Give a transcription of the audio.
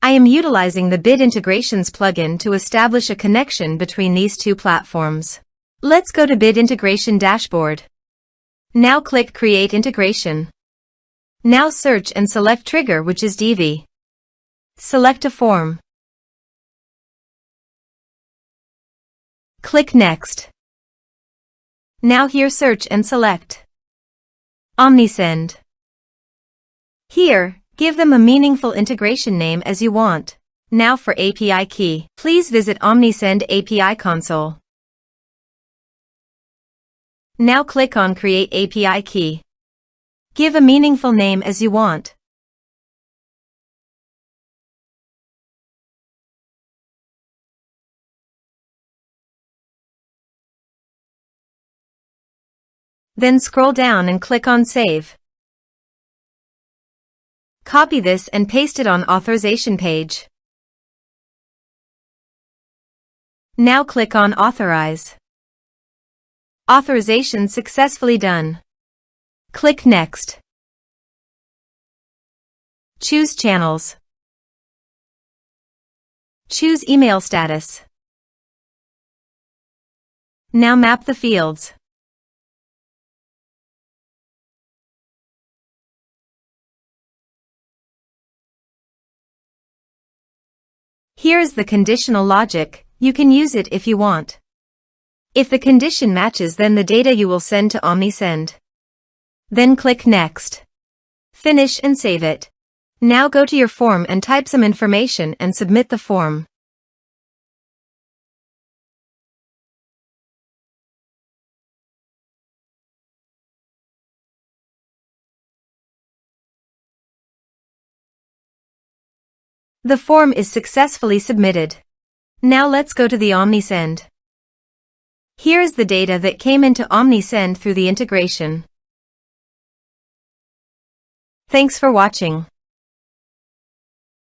I am utilizing the Bit Integrations plugin to establish a connection between these two platforms. Let's go to Bit Integration Dashboard. Now click Create Integration. Now search and select Trigger, which is Divi. Select a form. Click Next. Now here search and select Omnisend. Here, give them a meaningful integration name as you want. Now for API key, please visit Omnisend API console. Now click on Create API key. Give a meaningful name as you want. Then scroll down and click on Save. Copy this and paste it on authorization page. Now click on Authorize. Authorization successfully done. Click Next. Choose Channels. Choose Email Status. Now map the fields. Here is the conditional logic. You can use it if you want. If the condition matches, then the data you will send to Omnisend. Then click Next. Finish and save it. Now go to your form and type some information and submit the form. The form is successfully submitted. Now let's go to the Omnisend. Here is the data that came into Omnisend through the integration. Thanks for watching.